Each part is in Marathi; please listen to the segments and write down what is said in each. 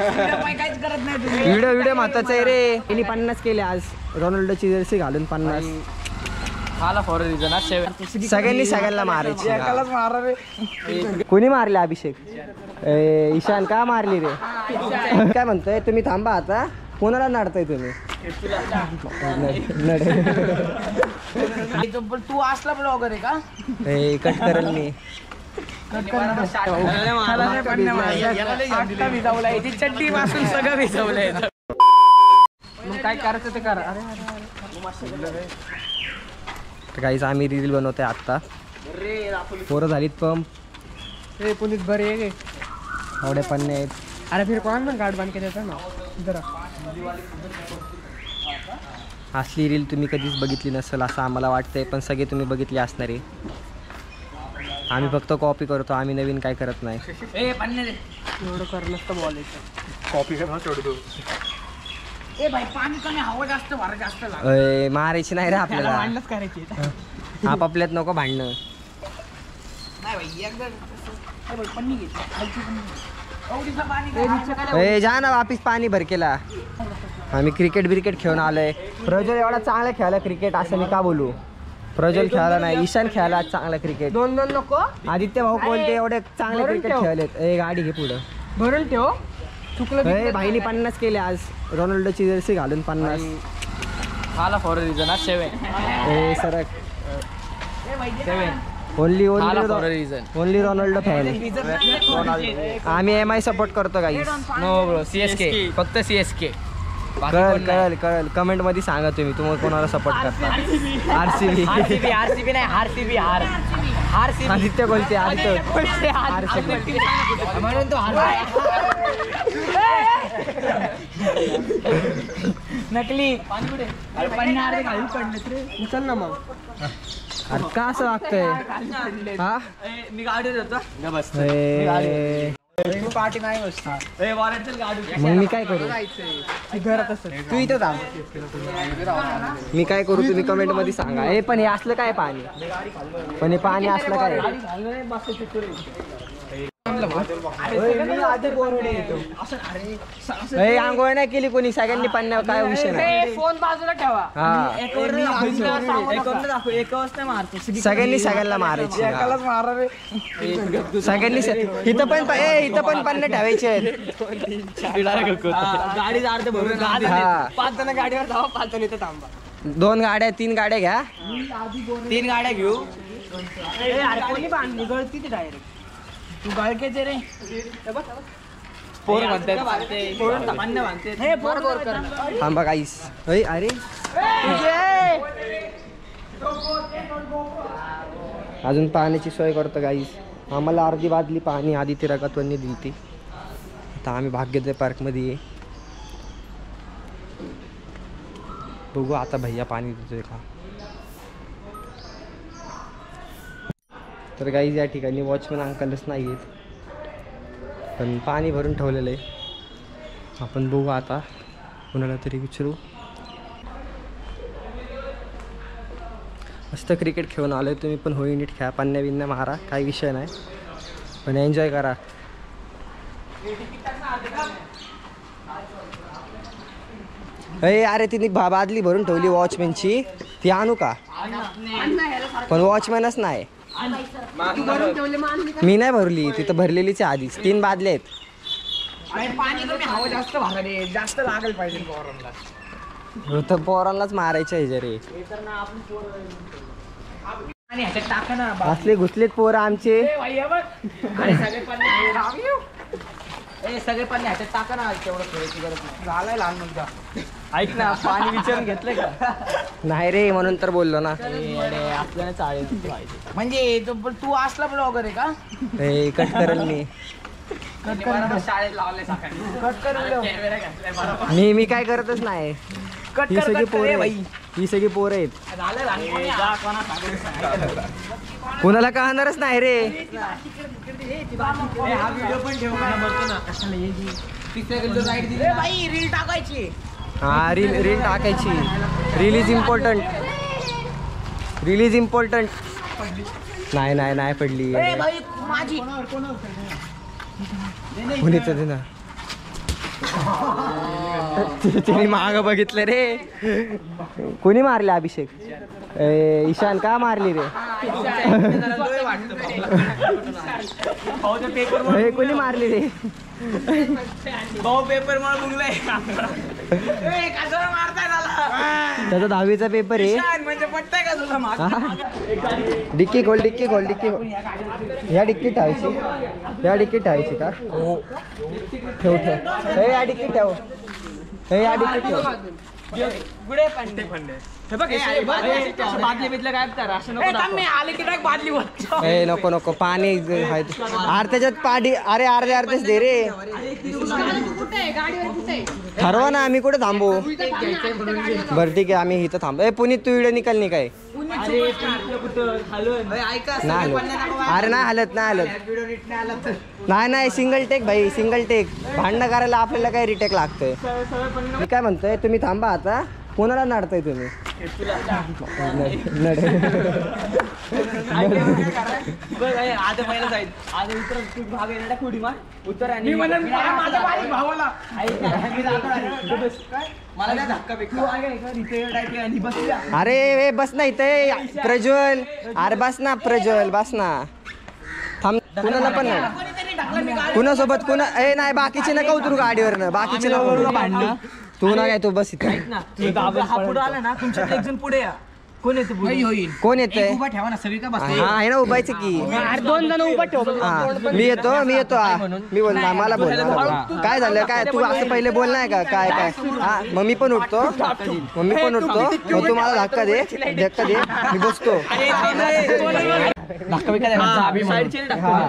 काहीच करत नाही तुम्ही. व्हिडिओ महत्वाचा आहे रे. त्यांनी 50 केले आज रोनाल्डोची जर्सी घालून 50. मला फॉर रिझन आज सगळ्यांनी सगळ्यांना मारायची. एकालाच मारा रे. कोणी मारले अभिषेक? ईशान का मारली रे? काय म्हणतोय तुम्ही? थांबा आता. कोणाला नाडताय तुम्ही? तू असला ब्लॉगर आहे का? कट करेल मी. चड्डी पासून सगळं भिजवलंय. मग काय करायचं ते करा. तर काहीच आम्ही रील बनवतोय आत्ता. पोरं झालीत पंप. पोलीस बरे आहे एवढे पन्ने आहेत. अरे फिर कोण पण गाड बांध के देता ना जरा. असली रील तुम्ही कधीच बघितली नसेल असं आम्हाला वाटतंय, पण सगळे तुम्ही बघितली असणार आहे. आम्ही फक्त कॉपी करतो, आम्ही नवीन काय करत नाही. एवढं कर नसतं बोलायचं. कॉपी कर ना तेवढं. ए भाई पाणी कमी हवा जास्त वारा जास्त लागतं. मारायची नाही रे आपल्याला. भांडणच करायची. आपापल्यात नको भांडणं. नाही भाई एकदा पन्नी घ्यायची. जा ना वापिस पाणी भर केला. आम्ही क्रिकेट खेळून आलोय. प्रज्वल एवढा चांगला खेळला क्रिकेट असं मी का बोलू? प्रज्वल खेळाला नाही, ईशान खेळाला चांगला क्रिकेट. 2-2 नको. आदित्य भाऊ कोणते एवढे चांगले क्रिकेट खेळलेत. गाडी घे पुढं. भरून ठेव. चुकलं भाईनी 50 केले आज रोनाल्डोची जर्सी घालून 50. मला फॉर रिझन आज 7. सरक. 7 only reason. Only Ronaldo fan. आम्ही MI सपोर्ट करतो गाईस. No bro CSK. फक्त CSK. कळल कमेंट मध्ये सांगा तुम्ही कोणाला सपोर्ट करता. RCB नाही RCB. आदित्य बोलते. म्हणून तो नकली पाणी घालून पडले रे. उचल ना मग. अरे का असं वागतंय? हा मी गाडीवर होतो. पार्टी नाही बसता. मग मी काय करू? घरात असत. तू इथं थांब. मी काय करू तुम्ही कमेंट मध्ये सांगा. पण हे असलं काय पाणी? पण हे पाणी असलं काय? आंघोळ नाही केली कोणी? सगळ्यांनी पाण्यावर काय विषय नाही. फोन बाजूला ठेवा. सगळ्यांनी सगळ्यांना मारायची. एकालाच मारा रे. सगळ्यांनी इथं पण पन्ने ठेवायचे आहेत. गाडी अर्ध भरून 5 जण गाडीवर जावा, 5 जण इथे थांबा. 2 गाड्या 3 गाड्या घ्या. 3 गाड्या घेऊ. निघळती ते डायरेक्ट. तू गाळकेचे रे. पोर म्हणतात. थांबा गाईस. अरे अजून पाण्याची सोय करतो गाईस. आम्हाला अर्धी बादली पाणी आधी ती रगतवणी दिली ती. आता आम्ही भाग्योदय पार्कमध्ये आहे. बघू आता भैया पाणी देतोय का. तर गाईज या ठिकाणी वॉचमॅन अंकलच नाही आहेत, पण पाणी भरून ठेवलेलं आहे. आपण बघू आता कुणाला तरी विचारू. मस्त क्रिकेट खेळून आलोय. तुम्ही पण होई नीट खेळा, पन्न्या बिन्या मारा, काही विषय नाही, पण एन्जॉय करा. अरे तिने बादली भरून ठेवली वॉचमॅनची, ती आणू का? पण वॉचमॅनच नाही. मी नाही भरली, तिथं भरलेलीच आहे आधीच. 3 बादल्या आहेत. जास्त लागल पाहिजे तर पोरांनाच मारायचं आहे जरे. असले घुसलेत पोरं आमचे. सगळे पाणी ह्याच्यात टाका ना. तेवढं खेळायची गरज नाही. झालाय लहान मुलगा. ऐक ना, पाणी विचारून घेतलंय का? नाही रे, म्हणून तर बोललो ना. आपल्याला चालेल म्हणजे तू असला ब्लॉगर आहे का? कट करेल मी. शाळेत लावले सकाळी. कट करेल मी काय करतच नाही. ही सगळी पोरं आहेत. कोणाला कळणारच नाही रे. रील टाकायची. हा रील टाकायची. Reel is important. नाही पडली. माझी कोणीच दे ना. तिने माग बघितलं रे. कोणी मारले अभिषेक? ईशान का मारली रे? कोणी मारली रे? भाऊ पेपर मारलाय. त्याचा 10वीचा पेपर आहे. म्हणजे पटतंय का तुला? डिक्की खोल, डिक्की खोल, डिक्की खोल. या डिक्की ठेवायची, या डिक्की ठेवायची का? ठेव ठेव. या डिक्की ठेव, या डिक्की ठेव. गुडे पांडे बादली बिदलं काय करा असं नको आले की बादली नको नको पाणी आहे. अरे त्याच्यात पाणी. अरे अर्धेच दे रे. ठरवा ना आम्ही कुठे थांबू. बरं ठीक आहे आम्ही इथं थांबू. पुनीत तू व्हिडिओ निकाल नाही काय? नाही अरे नाही हलत, नाही हलत. नाही सिंगल टेक भाई, सिंगल टेक. भांडणं करायला आपल्याला काही रिटेक लागतंय. मी काय म्हणतोय तुम्ही थांबा आता. कोणाला नाडताय तुम्ही? आता पहिला जाईल. आज उतर भाग येणार कुडी मार उतर. आणि मला धक्का बिक्का अरे बस ना इथे प्रज्वल. अरे बस ना प्रज्वल, बस ना. थांब. कुणाला पण नाही. कुणासोबत कुणा नाही बाकीचे नका उतरू गाडीवरनं. बाकीचे नका भांडणं. तू ना काय तू बस इथे. हा पुढे आला ना तुमच्यात एक जण पुढे या. कोण येते होईल? कोण येते? उभा ठेवा ना सगळी का बस. हा आहे ना उभायचं की. 2 जण उभा ठेव. मी येतो मी बोल ना. मला बोल. काय झालं काय? तू असं पहिले बोल नाही का? काय काय हा मग मी पण उठतो. मग तू मला धक्का दे. मी बसतो.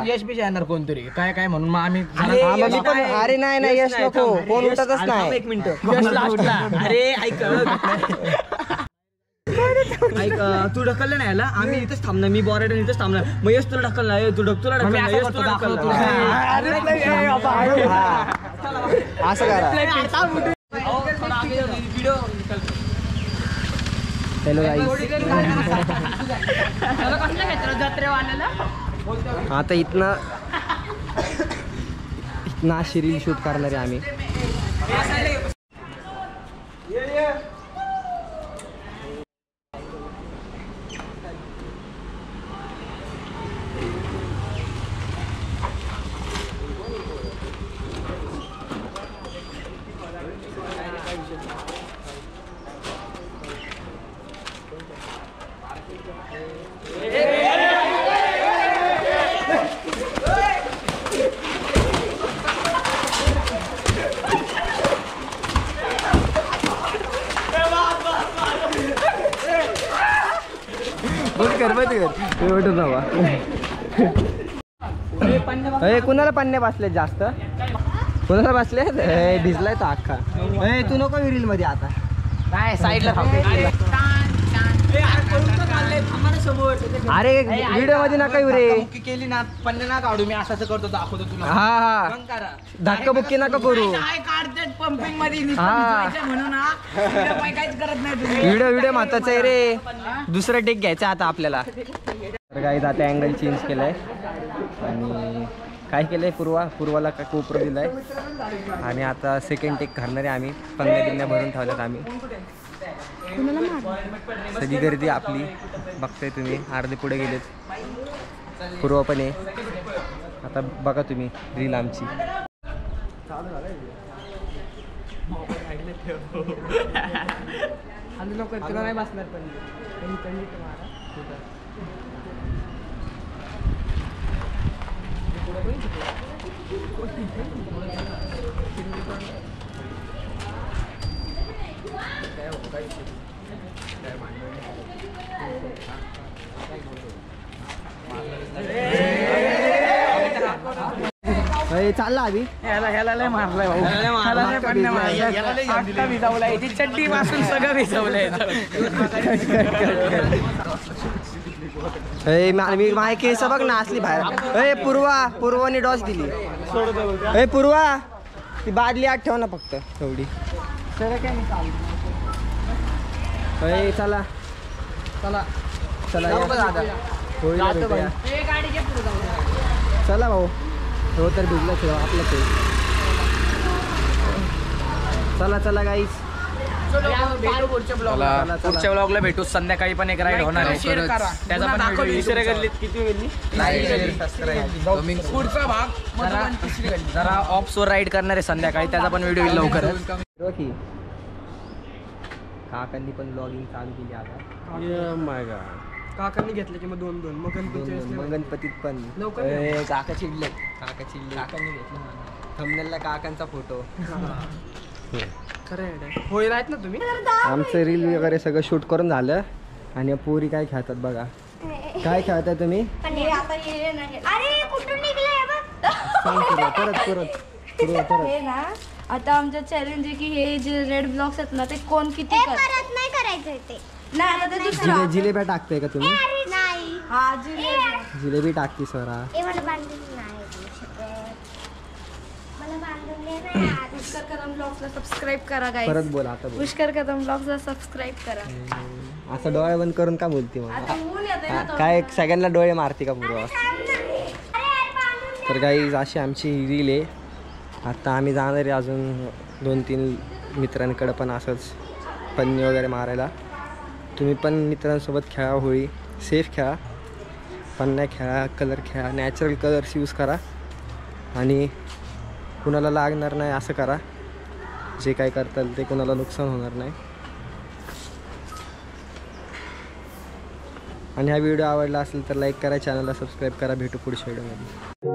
यश बी येणार कोणतरी काय काय म्हणून मग आम्ही मी पण. अरे नाही यश नको. कोण उठतच नाही. 1 मिनिट. अरे ऐक तू ढकललं नाही याला. आम्ही इथेच थांबणार. मी बॉरेट इथेच थांबणार. मग यश तुला ढकलणार. तुला असं करा. हॅलो गाईस. आता इथनं अशी रील शूट करणार आहे आम्ही. कुणाला पन्ने बसले जास्त? कुणाला बसले? भिजलाय तो अख्खा. तू नको विरील मध्ये आता. नाही साईडला अरे व्हिडिओ मध्ये नका येऊ रे. केली ना पन्ने ना काढू. मी असं करतो दाखवतो तुला. हा धक्का बुक्की नका करू. पंपिंग मध्ये म्हणून काहीच करत नाही. व्हिडिओ महत्वाचा आहे रे. दुसरा टेक घ्यायचा आता आपल्याला. तर काही आता अँगल चेंज केलाय आणि काय केलंय पूर्वाला काय कोपरं दिलाय. आणि आता सेकंड टेक करणार आहे आम्ही. पंगड्या भरून ठेवल्यात आम्ही. सगळी गर्दी आपली बघताय तुम्ही. अर्धे पुढे गेलेत. पूर्व पण आहे. आता बघा तुम्ही रील आमची. लोक तुला नाही बसणार पण चालला आधी. ह्याला लय मारलाय भाऊ. भिजवलाय. चड्डी पासून सगळं भिजवलंय. मी माझे केस बघ ना असली बाहेर. पूर्वाने डॉस दिली. पूर्वा ती बादली आत ठेव ना फक्त तेवढी. चला चला भाऊ. हो तर भिजला आपलं ते. चला चला गाईस, पुढच्या ब्लॉगला भेटू. संध्याकाळी पण एक राईड होणार आहे, त्याचा पण पुढचा भाग जरा ऑफशोर राईड करणार आहे संध्याकाळी, त्याचा पण व्हिडिओ येईल लवकरच. काकांनी पण ब्लॉगिंग चालू केली आता. काकांनी घेतले की मग दोन मग मग गणपतीत पण काका चिडले, काकांनी घेतलं थंबनेलला काकांचा फोटो. होईल आहेत ना तुम्ही. आमचं रील वगैरे सगळं शूट करून झालं आणि पोरी काय खेळतात बघा. काय खेळताय तुम्ही? अरे कुठून निघलंय बघ. सांग परत हे ना आता आमचं चॅलेंज आहे की हे जे रेड ब्लॉक्स आहेत ना ते कोण किती करत नाही करायचं ते. नाही आता ते दुसरं जिलेब्या टाकताय का तुम्ही? नाही. हा जिलेबी टाकती स्वरा. मला बांधून नाही मला बांधून दे ना. पुष्कर कदम ब्लॉग्सला सबस्क्राइब करा गाइस. परत बोल आता बोल. पुष्कर कदम ब्लॉग्सला सबस्क्राइब करा. असं डोळे बंद करून का बोलते आता मला? ऊन येते ना काय सगळ्यांना डोळे मारते का पूर्वा? तर गाईज अशी आमची रील आहे. आता आम्ही जाणार आहे अजून 2-3 मित्रांकडे पण असंच पन्नी वगैरे मारायला. तुम्ही पण मित्रांसोबत खेळा, होळी सेफ खेळा, पन्न्या खेळा, कलर खेळा, नॅचरल कलर्स यूज करा आणि कुणाला लागणार नाही असं करा. जे काय करताल ते कुणाला नुकसान होणार नाही. आणि हा व्हिडिओ आवडला असेल तर लाईक करा, चॅनलला सबस्क्राईब करा. भेटू पुढच्या व्हिडिओमध्ये.